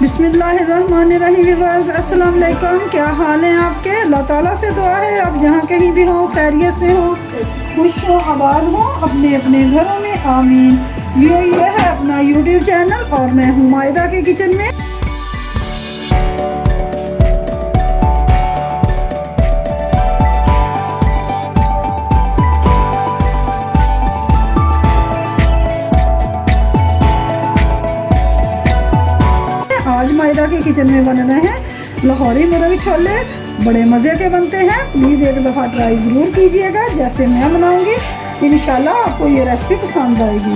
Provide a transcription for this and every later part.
बिस्मिल्लाहिर्रहमानिर्रहीम। अस्सलाम वालेकुम। क्या हाल है आपके? अल्लाह ताला से दुआ है आप जहाँ कहीं भी हों खैरियत से हो, खुश हो, आबाद हो अपने अपने घरों में, आमीन। ये है अपना यूट्यूब चैनल और मैं हूँ मायदा के किचन में। आज मायदा के किचन में बन रहे हैं लाहौरी मुर्गी छोले। बड़े मज़े के बनते हैं। प्लीज़ एक दफ़ा ट्राई ज़रूर कीजिएगा जैसे मैं बनाऊंगी। इंशाल्लाह आपको ये रेसिपी पसंद आएगी।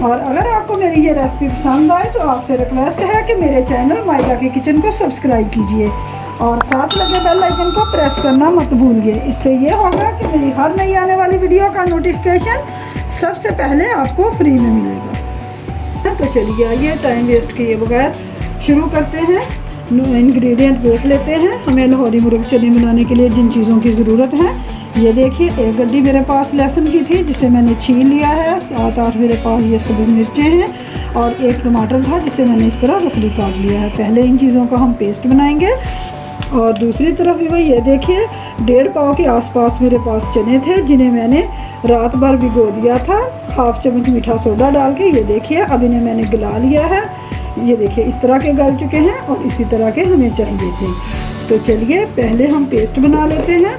और अगर आपको मेरी ये रेसिपी पसंद आए तो आपसे रिक्वेस्ट है कि मेरे चैनल मायदा के किचन को सब्सक्राइब कीजिए और साथ लगे बेल आइकन को प्रेस करना मत भूलिए। इससे ये होगा कि मेरी हर नई आने वाली वीडियो का नोटिफिकेशन सबसे पहले आपको फ्री में मिलेगा। तो चलिए आइए टाइम वेस्ट किए बगैर शुरू करते हैं। इंग्रेडिएंट देख लेते हैं। हमें लाहौरी मुर्ग चने बनाने के लिए जिन चीज़ों की ज़रूरत है ये देखिए। एक गड्डी मेरे पास लहसुन की थी जिसे मैंने छील लिया है। 7-8 मेरे पास ये सब्ज़ मिर्चें हैं और एक टमाटर था जिसे मैंने इस तरह रफली काट लिया है। पहले इन चीज़ों का हम पेस्ट बनाएंगे। और दूसरी तरफ भी भाई ये देखिए 1.5 पाव के आसपास मेरे पास चने थे जिन्हें मैंने रात भर भिगो दिया था। 1/2 चम्मच मीठा सोडा डाल के। ये देखिए अब इन्हें मैंने गला लिया है। ये देखिए इस तरह के गल चुके हैं और इसी तरह के हमें चाहिए थे। तो चलिए पहले हम पेस्ट बना लेते हैं।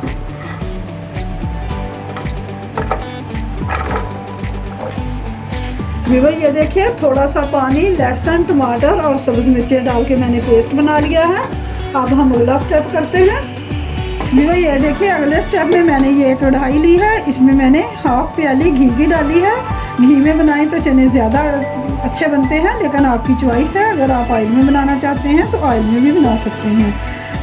भाई ये देखिए थोड़ा सा पानी, लहसुन, टमाटर और सब्ज़ मिर्चें डाल के मैंने पेस्ट बना लिया है। अब हम अगला स्टेप करते हैं। भाई ये देखिए अगले स्टेप में मैंने ये कढ़ाई ली है। इसमें मैंने 1/2 प्याली घी की डाली है। घी में बनाएं तो चने ज़्यादा अच्छे बनते हैं, लेकिन आपकी चॉइस है। अगर आप ऑयल में बनाना चाहते हैं तो ऑयल में भी बना सकते हैं।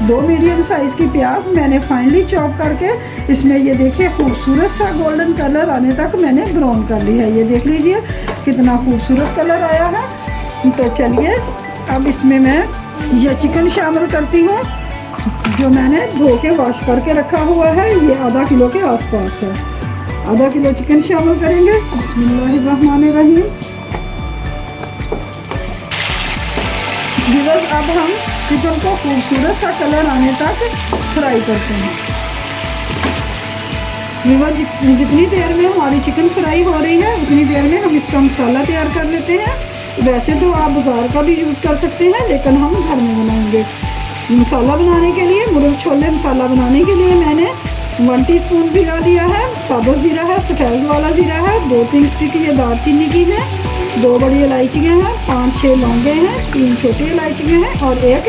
2 मीडियम साइज़ की प्याज मैंने फाइनली चॉप करके इसमें ये देखिए खूबसूरत सा गोल्डन कलर आने तक मैंने ब्राउन कर लिया है। ये देख लीजिए कितना खूबसूरत कलर आया है। तो चलिए अब इसमें मैं ये चिकन शामिल करती हूँ जो मैंने धो के वॉश करके रखा हुआ है। ये आधा किलो के आसपास है। आधा किलो चिकन शामिल करेंगे। बिस्मिल्लाहिर्रहमानिर्रहीम। अब हम चिकन को खूबसूरत सा कलर आने तक फ्राई करते हैं। जितनी देर में हमारी चिकन फ्राई हो रही है उतनी देर में हम इसका मसाला तैयार कर लेते हैं। वैसे तो आप बाज़ार का भी यूज़ कर सकते हैं, लेकिन हम घर में बनाएंगे। मसाला बनाने के लिए, मुर्ग छोले मसाला बनाने के लिए मैंने 1 टीस्पून ज़ीरा लिया है। साबुत ज़ीरा है, सफ़ेद वाला ज़ीरा है। 2-3 स्टिक ये दालचीनी की है। 2 बड़ी इलायचियाँ हैं, 5-6 लौंगे हैं, 3 छोटी इलायचियाँ हैं और 1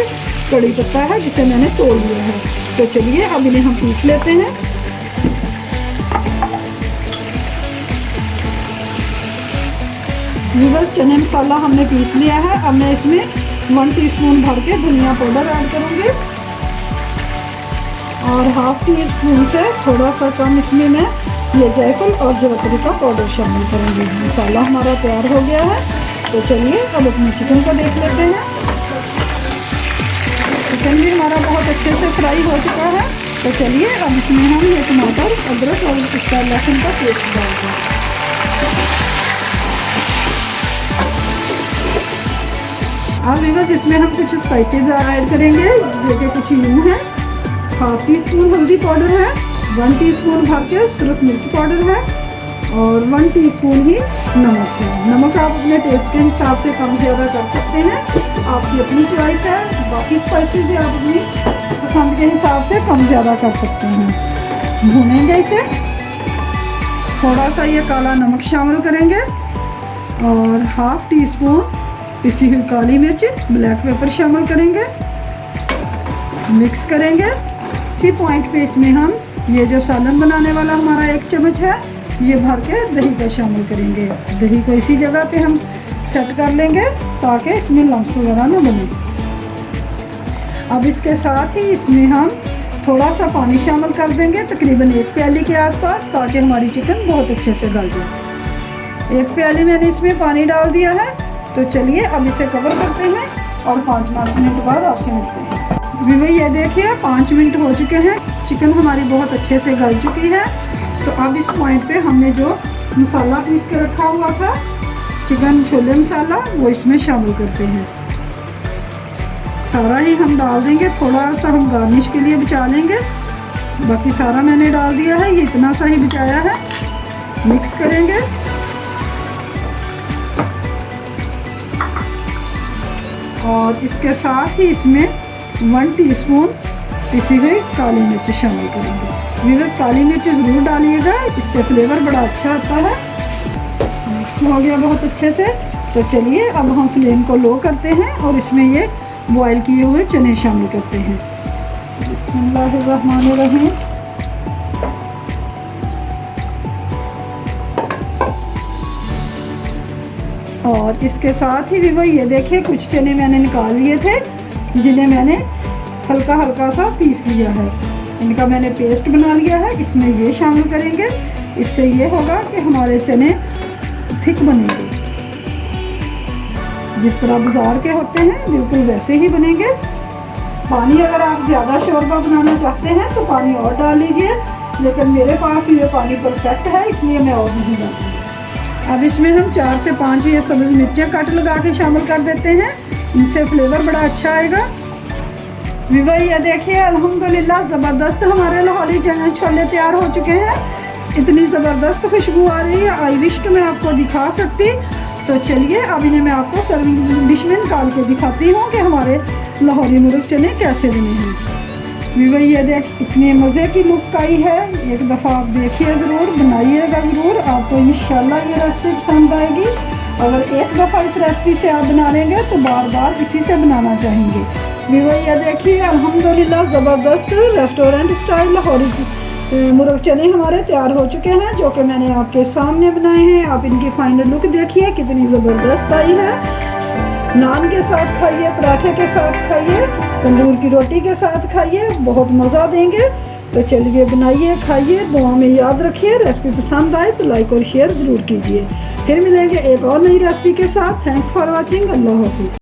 कड़ी पत्ता है जिसे मैंने तोड़ लिया है। तो चलिए अब इन्हें हम पीस लेते हैं। बस चने मसाला हमने पीस लिया है। अब मैं इसमें 1 टीस्पून भर के धनिया पाउडर ऐड करूँगी और 1/2 टीस्पून से थोड़ा सा कम इसमें मैं ये जायफल और जवतरी का पाउडर शामिल करेंगे। मसाला हमारा तैयार हो गया है। तो चलिए अब अपने चिकन को देख लेते हैं। चिकन भी हमारा बहुत अच्छे से फ्राई हो चुका है। तो चलिए अब इसमें हम ये टमाटर, अदरक और इसका लहसुन का पेस्ट डालते हैं। अब बस इसमें हम कुछ स्पाइसेस ऐड करेंगे जो कि कुछ यूँ हैं। 1/2 टीस्पून हल्दी पाउडर है, 1 टीस्पून भर के सूरज मिर्च पाउडर है और 1 टीस्पून ही नमक है। नमक आप अपने टेस्ट के हिसाब से कम ज़्यादा कर सकते हैं, आपकी अपनी चॉइस है। बाकी स्पाइसेस भी आप अपनी पसंद के हिसाब से कम ज़्यादा कर सकते हैं। भूनेंगे इसे। थोड़ा सा ये काला नमक शामिल करेंगे और 1/2 टीस्पून पिसी हुई काली मिर्च, ब्लैक पेपर शामिल करेंगे। मिक्स करेंगे। इसी पॉइंट पे इसमें हम ये जो सालन बनाने वाला हमारा 1 चम्मच है ये भर के दही का शामिल करेंगे। दही को इसी जगह पे हम सेट कर लेंगे ताकि इसमें लम्स वगैरह ना बने। अब इसके साथ ही इसमें हम थोड़ा सा पानी शामिल कर देंगे, तकरीबन 1 प्याली के आसपास, ताकि हमारी चिकन बहुत अच्छे से गल जाए। 1 प्याली मैंने इसमें पानी डाल दिया है। तो चलिए अब इसे कवर करते हैं और 5 मिनट बाद आपसे मिलते हैं। भाई ये देखिए 5 मिनट हो चुके हैं। चिकन हमारी बहुत अच्छे से गल चुकी है। तो अब इस पॉइंट पे हमने जो मसाला पीस के रखा हुआ था, चिकन छोले मसाला, वो इसमें शामिल करते हैं। सारा ही हम डाल देंगे, थोड़ा सा हम गार्निश के लिए बचा लेंगे, बाकी सारा मैंने डाल दिया है, ये इतना सा ही बचाया है। मिक्स करेंगे और इसके साथ ही इसमें 1 टीस्पून पिसी हुई काली मिर्च शामिल करेंगे। व्यूअर्स काली मिर्च ज़रूर डालिएगा, इससे फ्लेवर बड़ा अच्छा आता है। मिक्स हो गया बहुत अच्छे से। तो चलिए अब हम फ्लेम को लो करते हैं और इसमें ये बॉईल किए हुए चने शामिल करते हैं। बिस्मिल्लाहिर्रहमानिर्रहीम। और इसके साथ ही भी वो ये देखिए कुछ चने मैंने निकाल लिए थे, जिन्हें मैंने हल्का हल्का सा पीस लिया है, इनका मैंने पेस्ट बना लिया है। इसमें ये शामिल करेंगे, इससे ये होगा कि हमारे चने थिक बनेंगे, जिस तरह बाज़ार के होते हैं बिल्कुल वैसे ही बनेंगे। पानी अगर आप ज़्यादा शोरबा बनाना चाहते हैं तो पानी और डाल लीजिए, लेकिन मेरे पास ये पानी परफेक्ट है, इसलिए मैं और नहीं डालती। अब इसमें हम 4 से 5 ये सब्ज़ मिर्चें कट लगा के शामिल कर देते हैं, इनसे फ्लेवर बड़ा अच्छा आएगा। विवा ये देखिए अल्हम्दुलिल्लाह ज़बरदस्त हमारे लाहौरी चने छोले तैयार हो चुके हैं। इतनी ज़बरदस्त खुशबू आ रही है, आई विश कि मैं आपको दिखा सकती। तो चलिए अब इन्हें मैं आपको सर्विंग डिश में निकाल के दिखाती हूँ कि हमारे लाहौरी मुर्ग चने कैसे बने हैं। विवा ये देख इतने मज़े की लुक आई है, एक दफ़ा आप देखिए ज़रूर, बनाइएगा ज़रूर, आपको इंशाल्लाह ये रेसिपी पसंद आएगी। अगर एक दफ़ा इस रेसिपी से आप बना लेंगे तो बार बार इसी से बनाना चाहेंगे। विवा ये देखिए अल्हम्दुलिल्लाह ज़बरदस्त रेस्टोरेंट स्टाइल लाहौरी मुर्ग चने हमारे तैयार हो चुके हैं, जो कि मैंने आपके सामने बनाए हैं। आप इनकी फाइनल लुक देखिए कितनी ज़बरदस्त आई है। नान के साथ खाइए, पराठे के साथ खाइए, तंदूर की रोटी के साथ खाइए, बहुत मज़ा देंगे। तो चलिए बनाइए, खाइए, दुआ में याद रखिए। रेसिपी पसंद आए तो लाइक और शेयर ज़रूर कीजिए। फिर मिलेंगे एक और नई रेसिपी के साथ। Thanks for watching. अल्लाह हाफिज़।